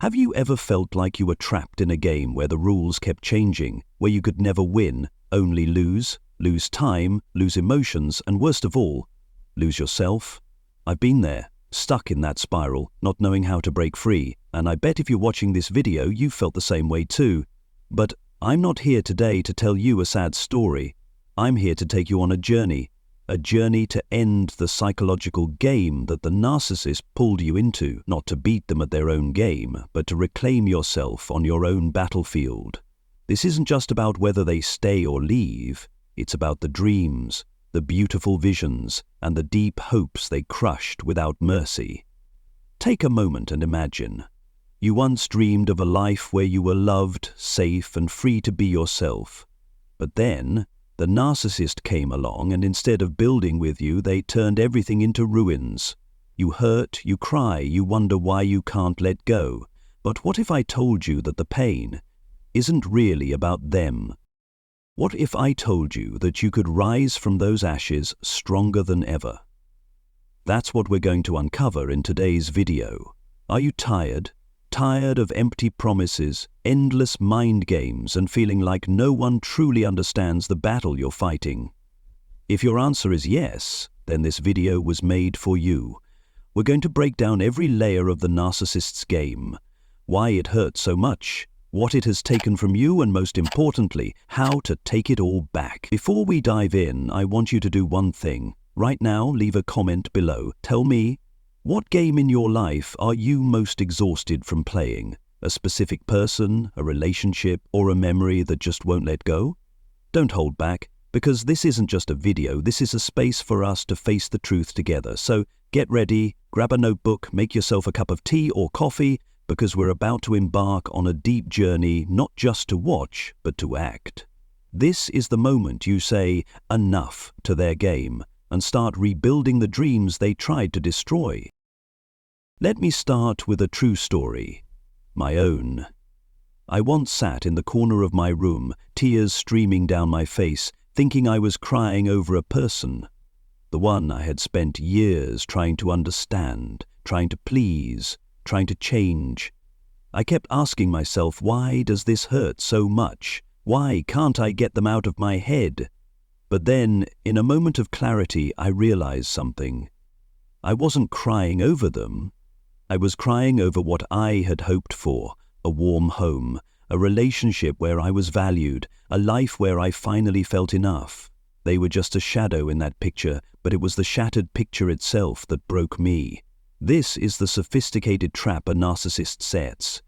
Have you ever felt like you were trapped in a game where the rules kept changing, where you could never win, only lose time, lose emotions, and worst of all, lose yourself? I've been there, stuck in that spiral, not knowing how to break free, and I bet if you're watching this video, you felt the same way too. But I'm not here today to tell you a sad story. I'm here to take you on a journey to end the psychological game that the narcissist pulled you into, not to beat them at their own game, but to reclaim yourself on your own battlefield. This isn't just about whether they stay or leave, it's about the dreams, the beautiful visions, and the deep hopes they crushed without mercy. Take a moment and imagine. You once dreamed of a life where you were loved, safe, and free to be yourself. But then, the narcissist came along, and instead of building with you, they turned everything into ruins. You hurt, you cry, you wonder why you can't let go. But what if I told you that the pain isn't really about them? What if I told you that you could rise from those ashes stronger than ever? That's what we're going to uncover in today's video. Are you tired? Tired of empty promises, endless mind games, and feeling like no one truly understands the battle you're fighting? If your answer is yes, then this video was made for you. We're going to break down every layer of the narcissist's game, why it hurts so much, what it has taken from you, and most importantly, how to take it all back. Before we dive in, I want you to do one thing. Right now, leave a comment below. Tell me, what game in your life are you most exhausted from playing? A specific person, a relationship, or a memory that just won't let go? Don't hold back, because this isn't just a video, this is a space for us to face the truth together. So get ready, grab a notebook, make yourself a cup of tea or coffee, because we're about to embark on a deep journey, not just to watch, but to act. This is the moment you say enough to their game and start rebuilding the dreams they tried to destroy. Let me start with a true story, my own. I once sat in the corner of my room, tears streaming down my face, thinking I was crying over a person, the one I had spent years trying to understand, trying to please, trying to change. I kept asking myself, why does this hurt so much? Why can't I get them out of my head? But then, in a moment of clarity, I realized something. I wasn't crying over them. I was crying over what I had hoped for, a warm home, a relationship where I was valued, a life where I finally felt enough. They were just a shadow in that picture, but it was the shattered picture itself that broke me. This is the sophisticated trap a narcissist sets.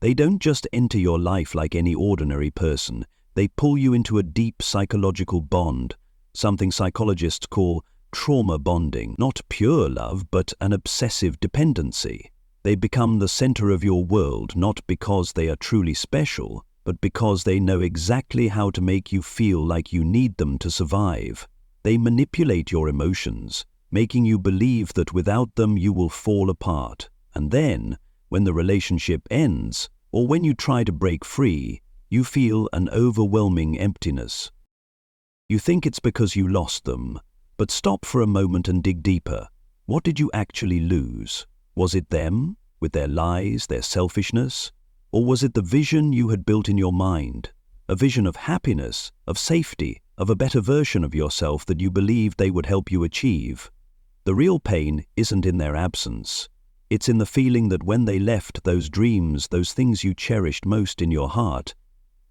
They don't just enter your life like any ordinary person. They pull you into a deep psychological bond, something psychologists call trauma bonding. Not pure love, but an obsessive dependency. They become the center of your world, not because they are truly special, but because they know exactly how to make you feel like you need them to survive. They manipulate your emotions, making you believe that without them you will fall apart. And then, when the relationship ends, or when you try to break free, you feel an overwhelming emptiness. You think it's because you lost them, but stop for a moment and dig deeper. What did you actually lose? Was it them, with their lies, their selfishness? Or was it the vision you had built in your mind? A vision of happiness, of safety, of a better version of yourself that you believed they would help you achieve? The real pain isn't in their absence. It's in the feeling that when they left, those dreams, those things you cherished most in your heart,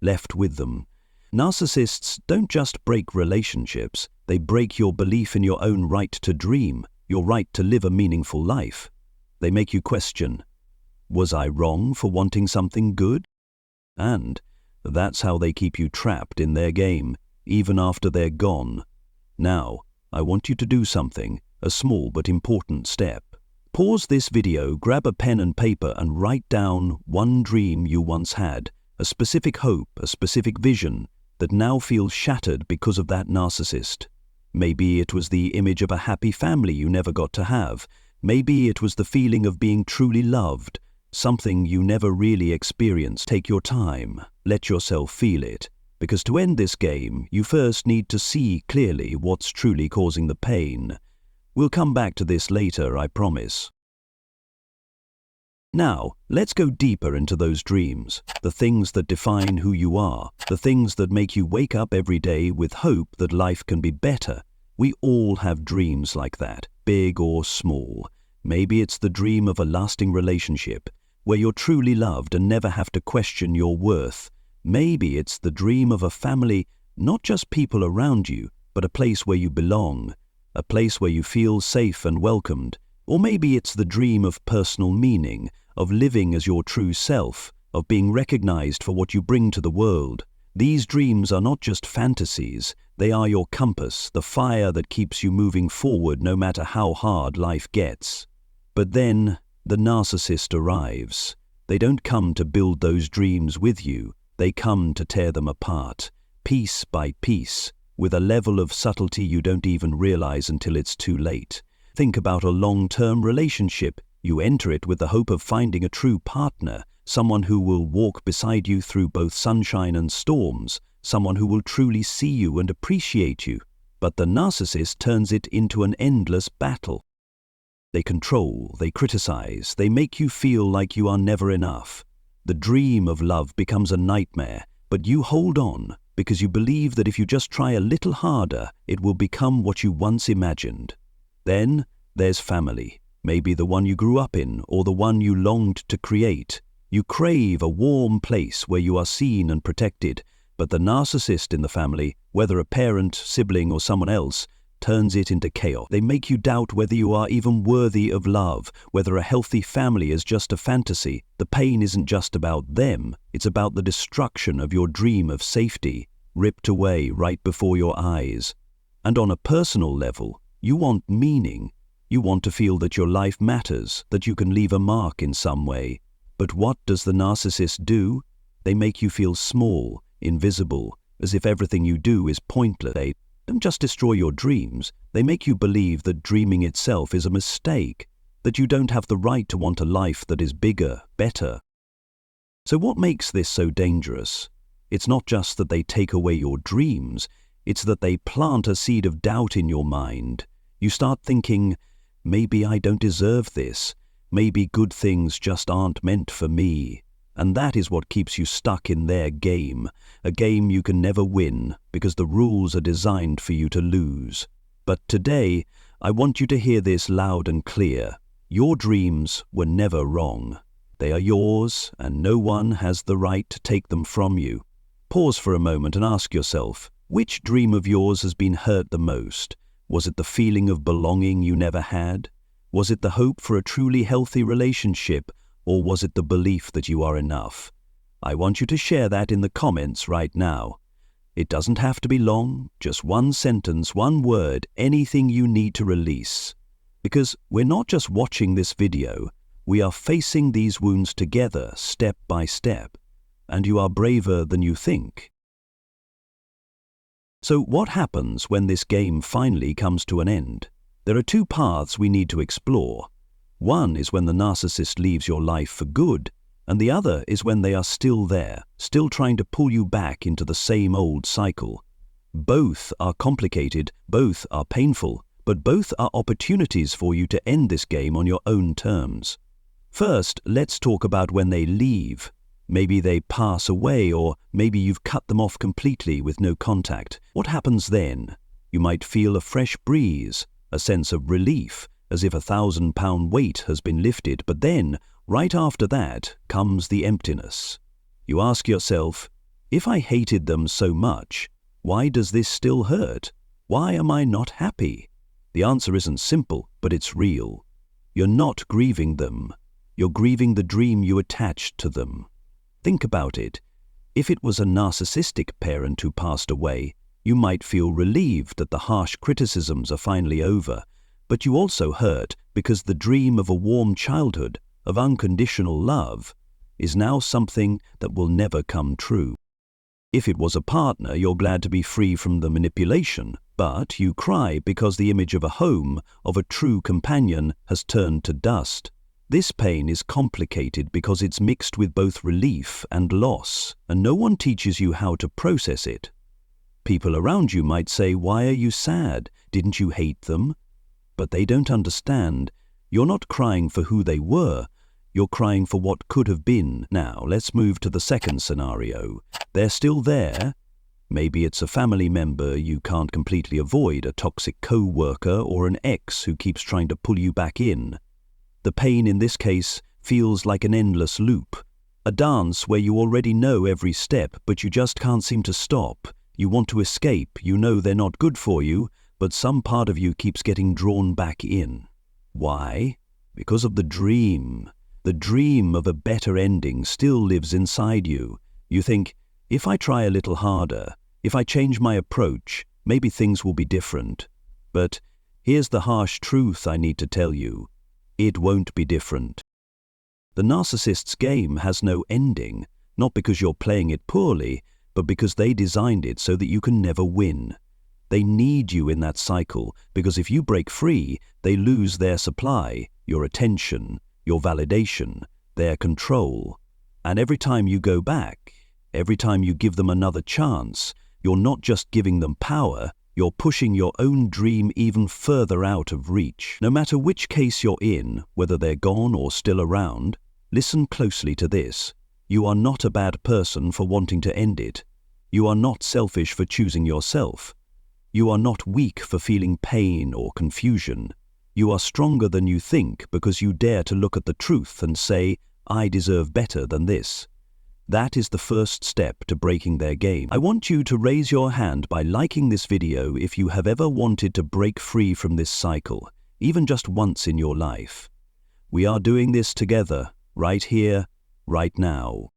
left with them. Narcissists don't just break relationships, they break your belief in your own right to dream, your right to live a meaningful life. They make you question, was I wrong for wanting something good? And that's how they keep you trapped in their game, even after they're gone. Now, I want you to do something, a small but important step. Pause this video, grab a pen and paper, and write down one dream you once had, a specific hope, a specific vision that now feels shattered because of that narcissist. Maybe it was the image of a happy family you never got to have. Maybe it was the feeling of being truly loved, something you never really experienced. Take your time, let yourself feel it, because to end this game, you first need to see clearly what's truly causing the pain. We'll come back to this later, I promise. Now, let's go deeper into those dreams, the things that define who you are, the things that make you wake up every day with hope that life can be better. We all have dreams like that, big or small. Maybe it's the dream of a lasting relationship, where you're truly loved and never have to question your worth. Maybe it's the dream of a family, not just people around you, but a place where you belong, a place where you feel safe and welcomed. Or maybe it's the dream of personal meaning, of living as your true self, of being recognized for what you bring to the world. These dreams are not just fantasies, they are your compass, the fire that keeps you moving forward no matter how hard life gets. But then, the narcissist arrives. They don't come to build those dreams with you, they come to tear them apart, piece by piece, with a level of subtlety you don't even realize until it's too late. Think about a long-term relationship. You enter it with the hope of finding a true partner, someone who will walk beside you through both sunshine and storms, someone who will truly see you and appreciate you. But the narcissist turns it into an endless battle. They control, they criticize, they make you feel like you are never enough. The dream of love becomes a nightmare, but you hold on because you believe that if you just try a little harder, it will become what you once imagined. Then there's family, maybe the one you grew up in or the one you longed to create. You crave a warm place where you are seen and protected, but the narcissist in the family, whether a parent, sibling or someone else, turns it into chaos. They make you doubt whether you are even worthy of love, whether a healthy family is just a fantasy. The pain isn't just about them, it's about the destruction of your dream of safety, ripped away right before your eyes. And on a personal level, you want meaning. You want to feel that your life matters, that you can leave a mark in some way. But what does the narcissist do? They make you feel small, invisible, as if everything you do is pointless. They don't just destroy your dreams, they make you believe that dreaming itself is a mistake, that you don't have the right to want a life that is bigger, better. So what makes this so dangerous? It's not just that they take away your dreams, it's that they plant a seed of doubt in your mind. You start thinking, maybe I don't deserve this, maybe good things just aren't meant for me. And that is what keeps you stuck in their game, a game you can never win because the rules are designed for you to lose. But today, I want you to hear this loud and clear. Your dreams were never wrong. They are yours, and no one has the right to take them from you. Pause for a moment and ask yourself, which dream of yours has been hurt the most? Was it the feeling of belonging you never had? Was it the hope for a truly healthy relationship? Or was it the belief that you are enough? I want you to share that in the comments right now. It doesn't have to be long, just one sentence, one word, anything you need to release. Because we're not just watching this video, we are facing these wounds together, step by step. And you are braver than you think. So what happens when this game finally comes to an end? There are two paths we need to explore. One is when the narcissist leaves your life for good, and the other is when they are still there, still trying to pull you back into the same old cycle. Both are complicated, both are painful, but both are opportunities for you to end this game on your own terms. First, let's talk about when they leave. Maybe they pass away, or maybe you've cut them off completely with no contact. What happens then? You might feel a fresh breeze, a sense of relief, as if a 1,000-pound weight has been lifted, but then, right after that, comes the emptiness. You ask yourself, if I hated them so much, why does this still hurt? Why am I not happy? The answer isn't simple, but it's real. You're not grieving them. You're grieving the dream you attached to them. Think about it. If it was a narcissistic parent who passed away, you might feel relieved that the harsh criticisms are finally over, but you also hurt because the dream of a warm childhood, of unconditional love, is now something that will never come true. If it was a partner, you're glad to be free from the manipulation, but you cry because the image of a home, of a true companion, has turned to dust. This pain is complicated because it's mixed with both relief and loss, and no one teaches you how to process it. People around you might say, "Why are you sad? Didn't you hate them?" But they don't understand. You're not crying for who they were. You're crying for what could have been. Now, let's move to the second scenario. They're still there. Maybe it's a family member you can't completely avoid, a toxic co-worker, or an ex who keeps trying to pull you back in. The pain in this case feels like an endless loop, a dance where you already know every step, but you just can't seem to stop. You want to escape, you know they're not good for you, but some part of you keeps getting drawn back in. Why? Because of the dream. The dream of a better ending still lives inside you. You think, if I try a little harder, if I change my approach, maybe things will be different. But here's the harsh truth I need to tell you. It won't be different. The narcissist's game has no ending, not because you're playing it poorly, but because they designed it so that you can never win. They need you in that cycle, because if you break free, they lose their supply, your attention, your validation, their control. And every time you go back, every time you give them another chance, you're not just giving them power, you're pushing your own dream even further out of reach. No matter which case you're in, whether they're gone or still around, listen closely to this. You are not a bad person for wanting to end it. You are not selfish for choosing yourself. You are not weak for feeling pain or confusion. You are stronger than you think because you dare to look at the truth and say, I deserve better than this. That is the first step to breaking their game. I want you to raise your hand by liking this video if you have ever wanted to break free from this cycle, even just once in your life. We are doing this together, right here, right now.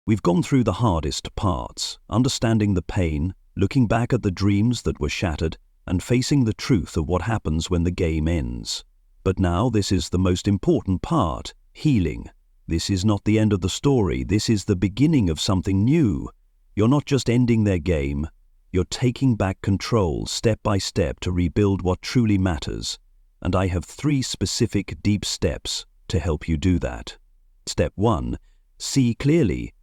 We've gone through the hardest parts, understanding the pain, looking back at the dreams that were shattered, and facing the truth of what happens when the game ends. But now this is the most important part, healing. This is not the end of the story, this is the beginning of something new. You're not just ending their game, you're taking back control step by step to rebuild what truly matters. And I have 3 specific deep steps to help you do that. Step 1, see clearly.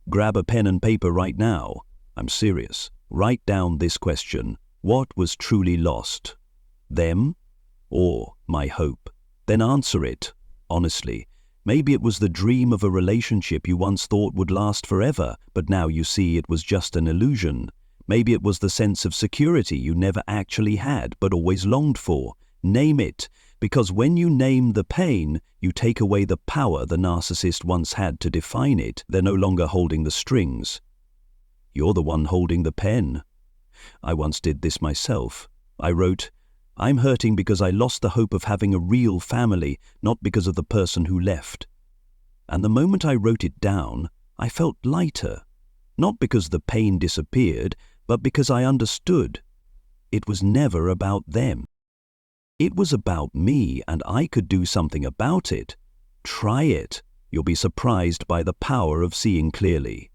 Grab a pen and paper right now. I'm serious. Write down this question. What was truly lost? Them or my hope? Then answer it, honestly. Maybe it was the dream of a relationship you once thought would last forever, but now you see it was just an illusion. Maybe it was the sense of security you never actually had, but always longed for. Name it, because when you name the pain, you take away the power the narcissist once had to define it. They're no longer holding the strings. You're the one holding the pen. I once did this myself. I wrote, I'm hurting because I lost the hope of having a real family, not because of the person who left. And the moment I wrote it down, I felt lighter. Not because the pain disappeared, but because I understood. It was never about them. It was about me, and I could do something about it. Try it. You'll be surprised by the power of seeing clearly.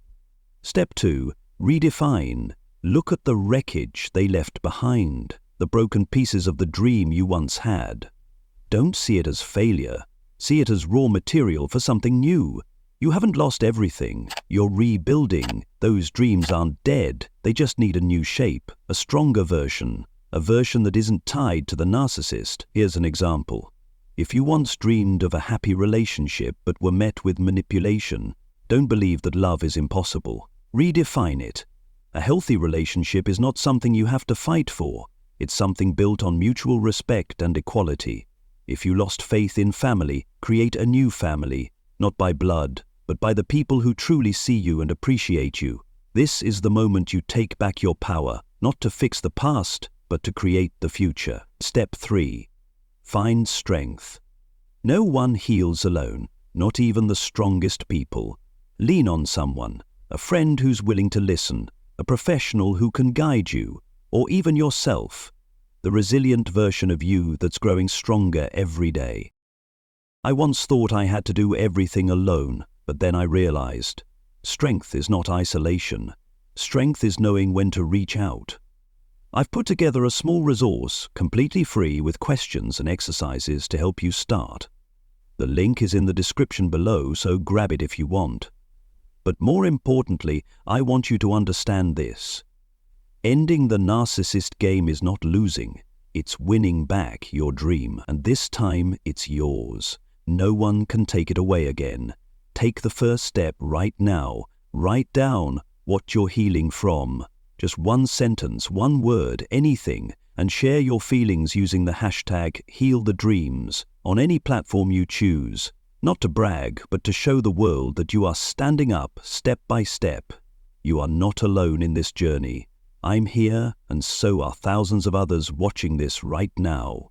Step 2, redefine. Look at the wreckage they left behind. The broken pieces of the dream you once had. Don't see it as failure. See it as raw material for something new. You haven't lost everything. You're rebuilding. Those dreams aren't dead. They just need a new shape, a stronger version, a version that isn't tied to the narcissist. Here's an example. If you once dreamed of a happy relationship but were met with manipulation, don't believe that love is impossible. Redefine it. A healthy relationship is not something you have to fight for. It's something built on mutual respect and equality. If you lost faith in family, create a new family, not by blood, but by the people who truly see you and appreciate you. This is the moment you take back your power, not to fix the past, but to create the future. Step 3. Find strength. No one heals alone, not even the strongest people. Lean on someone, a friend who's willing to listen, a professional who can guide you, or even yourself, the resilient version of you that's growing stronger every day. I once thought I had to do everything alone, but then I realized, strength is not isolation. Strength is knowing when to reach out. I've put together a small resource, completely free, with questions and exercises to help you start. The link is in the description below, so grab it if you want. But more importantly, I want you to understand this. Ending the narcissist game is not losing, it's winning back your dream, and this time it's yours. No one can take it away again. Take the first step right now. Write down what you're healing from. Just one sentence, one word, anything, and share your feelings using the hashtag #HealTheDreams on any platform you choose. Not to brag, but to show the world that you are standing up step by step. You are not alone in this journey. I'm here, and so are thousands of others watching this right now.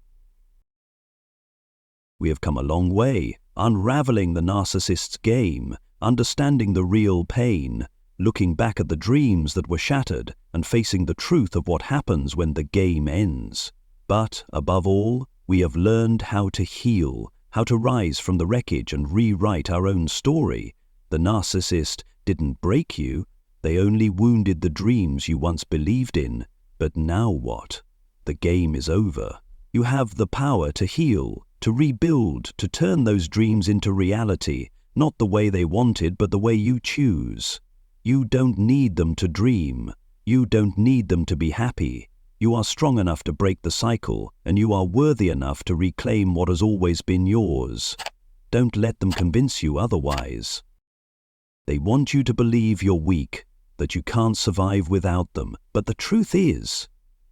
We have come a long way, unraveling the narcissist's game, understanding the real pain, looking back at the dreams that were shattered, and facing the truth of what happens when the game ends. But, above all, we have learned how to heal, how to rise from the wreckage and rewrite our own story. The narcissist didn't break you, they only wounded the dreams you once believed in. But now what? The game is over. You have the power to heal, to rebuild, to turn those dreams into reality, not the way they wanted, but the way you choose. You don't need them to dream. You don't need them to be happy. You are strong enough to break the cycle, and you are worthy enough to reclaim what has always been yours. Don't let them convince you otherwise. They want you to believe you're weak, that you can't survive without them, but the truth is,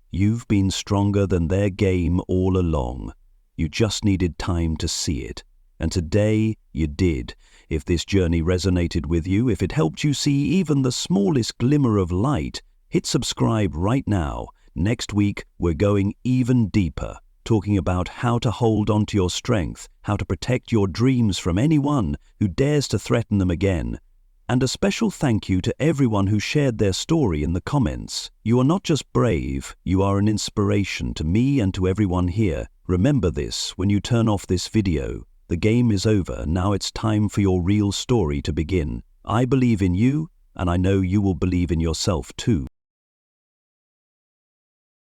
you've been stronger than their game all along. You just needed time to see it. And today, you did. If this journey resonated with you, if it helped you see even the smallest glimmer of light, hit subscribe right now. Next week, we're going even deeper, talking about how to hold on to your strength, how to protect your dreams from anyone who dares to threaten them again. And a special thank you to everyone who shared their story in the comments. You are not just brave, you are an inspiration to me and to everyone here. Remember this when you turn off this video. The game is over, now it's time for your real story to begin. I believe in you, and I know you will believe in yourself too.